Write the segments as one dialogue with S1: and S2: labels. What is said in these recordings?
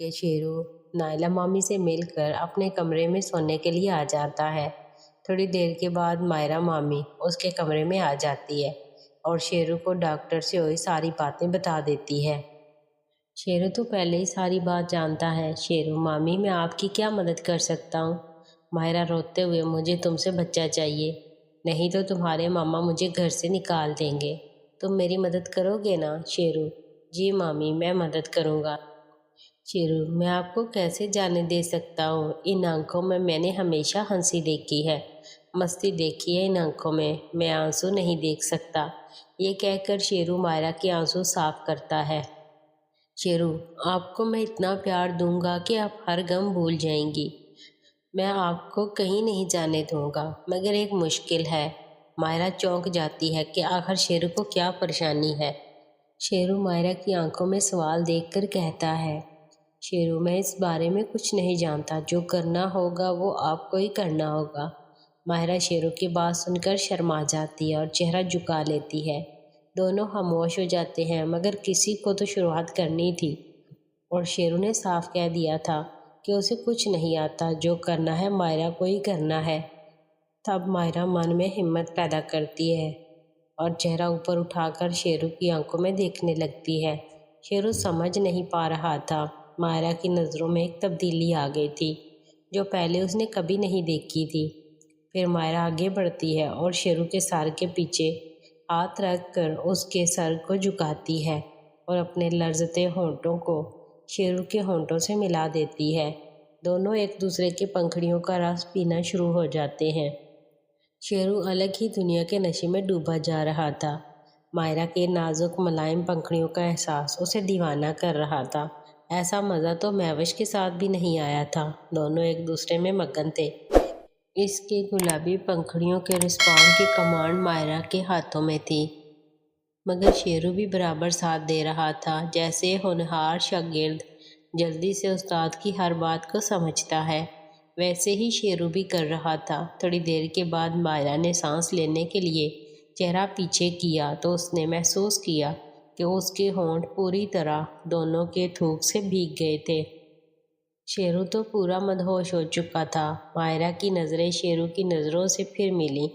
S1: کہ شیرو نائلہ مامی سے مل کر اپنے کمرے میں سونے کے لیے آ جاتا ہے۔ تھوڑی دیر کے بعد مائرہ مامی اس کے کمرے میں آ جاتی ہے اور شیرو کو ڈاکٹر سے ہوئی ساری باتیں بتا دیتی ہے۔ شیرو تو پہلے ہی ساری بات جانتا ہے۔ شیرو مامی میں آپ کی کیا مدد کر سکتا ہوں؟ مائرہ روتے ہوئے مجھے تم سے بچہ چاہیے، نہیں تو تمہارے ماما مجھے گھر سے نکال دیں گے۔ تم میری مدد کرو گے نا؟ شیرو جی مامی میں مدد کروں گا۔ شیرو میں آپ کو کیسے جانے دے سکتا ہوں؟ ان آنکھوں میں نے ہمیشہ ہنسی دیکھی ہے، مستی دیکھی ہے ان آنکھوں میں آنسو نہیں دیکھ سکتا۔ یہ کہہ کر شیرو مائرہ کے آنسو صاف کرتا ہے۔ شیرو آپ کو میں اتنا پیار دوں گا کہ آپ ہر غم بھول جائیں گی۔ میں آپ کو کہیں نہیں جانے دوں گا، مگر ایک مشکل ہے۔ مائرہ چونک جاتی ہے کہ آخر شیرو کو کیا پریشانی ہے۔ شیرو مائرہ کی آنکھوں میں سوال دیکھ کر کہتا ہے، شیرو میں اس بارے میں کچھ نہیں جانتا، جو کرنا ہوگا وہ آپ کو ہی کرنا ہوگا۔ مائرہ شیرو کی بات سن کر شرما جاتی ہے اور چہرہ جھکا لیتی ہے۔ دونوں خاموش ہو جاتے ہیں، مگر کسی کو تو شروعات کرنی تھی اور شیرو نے صاف کہہ دیا تھا کہ اسے کچھ نہیں آتا، جو کرنا ہے مائرہ کو ہی کرنا ہے۔ تب مائرہ من میں ہمت پیدا کرتی ہے اور چہرہ اوپر اٹھا کر شیرو کی آنکھوں میں دیکھنے لگتی ہے۔ شیرو سمجھ نہیں پا رہا تھا۔ مائرہ کی نظروں میں ایک تبدیلی آ گئی تھی جو پہلے اس نے کبھی نہیں دیکھی تھی۔ پھر مائرہ آگے بڑھتی ہے اور شیرو کے سر کے پیچھے ہاتھ رکھ کر اس کے سر کو جھکاتی ہے اور اپنے لرزتے ہونٹوں کو شیرو کے ہونٹوں سے ملا دیتی ہے۔ دونوں ایک دوسرے کے پنکھڑیوں کا رس پینا شروع ہو جاتے ہیں۔ شیرو الگ ہی دنیا کے نشے میں ڈوبا جا رہا تھا۔ مائرہ کے نازک ملائم پنکھڑیوں کا احساس اسے دیوانہ کر رہا تھا۔ ایسا مزہ تو مہوش کے ساتھ بھی نہیں آیا تھا۔ دونوں ایک دوسرے میں مگن تھے۔ اس کے گلابی پنکھڑیوں کے رسپان کی کمانڈ مائرہ کے ہاتھوں میں تھی، مگر شیرو بھی برابر ساتھ دے رہا تھا۔ جیسے ہونہار شاگرد جلدی سے استاد کی ہر بات کو سمجھتا ہے، ویسے ہی شیرو بھی کر رہا تھا۔ تھوڑی دیر کے بعد مائرہ نے سانس لینے کے لیے چہرہ پیچھے کیا تو اس نے محسوس کیا کہ اس کے ہونٹ پوری طرح دونوں کے تھوک سے بھیگ گئے تھے۔ شیرو تو پورا مدہوش ہو چکا تھا۔ مائرہ کی نظریں شیرو کی نظروں سے پھر ملیں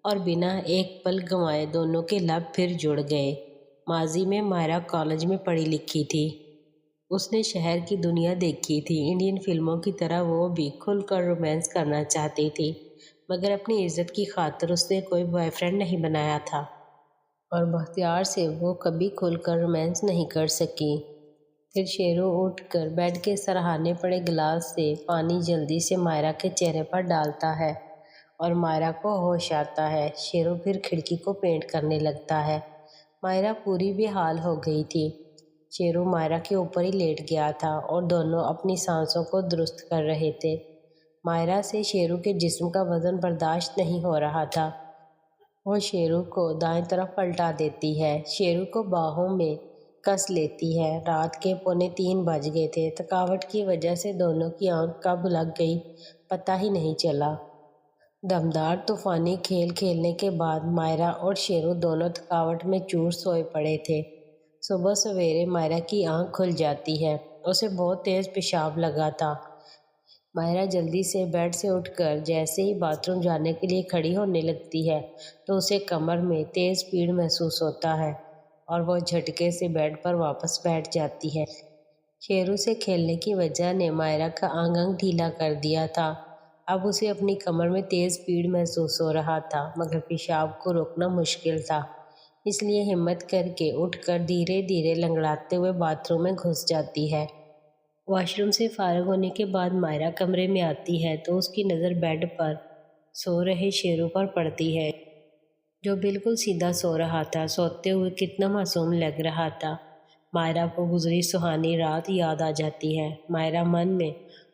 S1: اور بنا ایک پل گنوائے دونوں کے لب پھر جڑ گئے۔ ماضی میں مائرہ کالج میں پڑھی لکھی تھی۔ اس نے شہر کی دنیا دیکھی تھی۔ انڈین فلموں کی طرح وہ بھی کھل کر رومانس کرنا چاہتی تھی، مگر اپنی عزت کی خاطر اس نے کوئی بوائے فرینڈ نہیں بنایا تھا اور بختیار سے وہ کبھی کھل کر رومانس نہیں کر سکی۔ پھر شیرو اٹھ کر بیڈ کے سرہانے پڑے گلاس سے پانی جلدی سے مائرہ کے چہرے پر ڈالتا ہے اور مائرہ کو ہوش آتا ہے۔ شیرو پھر کھڑکی کو پینٹ کرنے لگتا ہے۔ مائرہ پوری بے حال ہو گئی تھی۔ شیرو مائرہ کے اوپر ہی لیٹ گیا تھا اور دونوں اپنی سانسوں کو درست کر رہے تھے۔ مائرہ سے شیرو کے جسم کا وزن برداشت نہیں ہو رہا تھا۔ وہ شیرو کو دائیں طرف پلٹا دیتی ہے، شیرو کو باہوں میں کس لیتی ہے۔ رات کے 2:45 بج گئے تھے۔ تھکاوٹ کی وجہ سے دونوں کی آنکھ کب لگ گئی پتہ ہی نہیں چلا۔ دمدار طوفانی کھیل کھیلنے کے بعد مائرہ اور شیرو دونوں تھکاوٹ میں چور سوئے پڑے تھے۔ صبح سویرے مائرہ کی آنکھ کھل جاتی ہے۔ اسے بہت تیز پیشاب لگا تھا۔ مائرہ جلدی سے بیڈ سے اٹھ کر جیسے ہی باتھ روم جانے کے لیے کھڑی ہونے لگتی ہے تو اسے کمر میں تیز پیڑ محسوس ہوتا ہے اور وہ جھٹکے سے بیڈ پر واپس بیٹھ جاتی ہے۔ شیرو سے کھیلنے کی وجہ نے مائرہ کا انگ انگ ڈھیلا کر دیا تھا۔ اب اسے اپنی کمر میں تیز پیڑ محسوس ہو رہا تھا، مگر پیشاب کو روکنا مشکل تھا، اس لیے ہمت کر کے اٹھ کر دھیرے دھیرے لنگڑاتے ہوئے باتھ روم میں گھس جاتی ہے۔ واش روم سے فارغ ہونے کے بعد مائرہ کمرے میں آتی ہے تو اس کی نظر بیڈ پر سو رہے شیرو پر پڑتی ہے، جو بالکل سیدھا سو رہا تھا۔ سوتے ہوئے کتنا معصوم لگ رہا تھا۔ مائرہ کو گزری سہانی رات یاد آ جاتی ہے۔ مائرہ من میں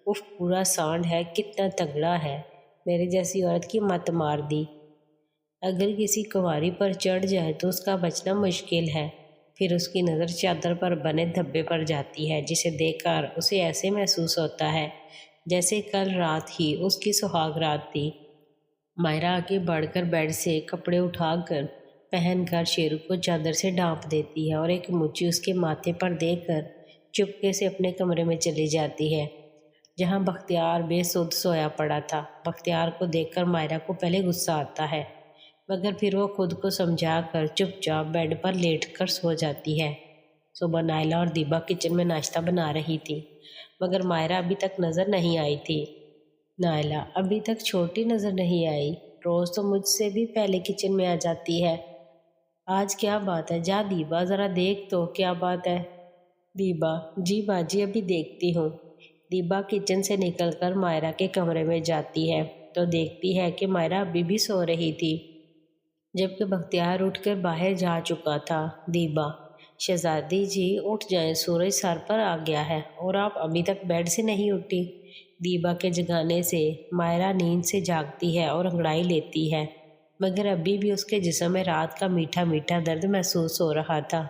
S1: اف پورا سانڈ ہے، کتنا تگڑا ہے، میرے جیسی عورت کی مت مار دی۔ اگر کسی کنواری پر چڑھ جائے تو اس کا بچنا مشکل ہے۔ پھر اس کی نظر چادر پر بنے دھبے پر جاتی ہے، جسے دیکھ کر اسے ایسے محسوس ہوتا ہے جیسے کل رات ہی اس کی سہاگ رات تھی۔ مائرہ آگے بڑھ کر بیڈ سے کپڑے اٹھا کر پہن کر شیرو کو چادر سے ڈھانپ دیتی ہے اور ایک مچھی اس کے ماتھے پر دے کر چپکے سے اپنے کمرے میں چلی جاتی ہے جہاں بختیار بے سدھ سویا پڑا تھا۔ بختیار کو دیکھ کر مائرہ کو پہلے غصہ آتا ہے، مگر پھر وہ خود کو سمجھا کر چپ چاپ بیڈ پر لیٹ کر سو جاتی ہے۔ صبح نائلہ اور دیبا کچن میں ناشتہ بنا رہی تھی، مگر مائرہ ابھی تک نظر نہیں آئی تھی۔ نائلہ ابھی تک چھوٹی نظر نہیں آئی، روز تو مجھ سے بھی پہلے کچن میں آ جاتی ہے، آج کیا بات ہے؟ جا دیبا ذرا دیکھ تو کیا بات ہے۔ دیبا: جی باجی ابھی دیکھتی ہوں۔ دیبا کچن سے نکل کر مائرہ کے کمرے میں جاتی ہے تو دیکھتی ہے کہ مائرہ ابھی بھی سو رہی تھی، جبکہ بختیار اٹھ کر باہر جا چکا تھا۔ دیبا: شہزادی جی اٹھ جائیں، سورج سر پر آ گیا ہے اور آپ ابھی تک بیڈ سے نہیں اٹھی۔ دیبا کے جگانے سے مائرہ نیند سے جاگتی ہے اور انگڑائی لیتی ہے، مگر ابھی بھی اس کے جسم میں رات کا میٹھا میٹھا درد محسوس ہو رہا تھا۔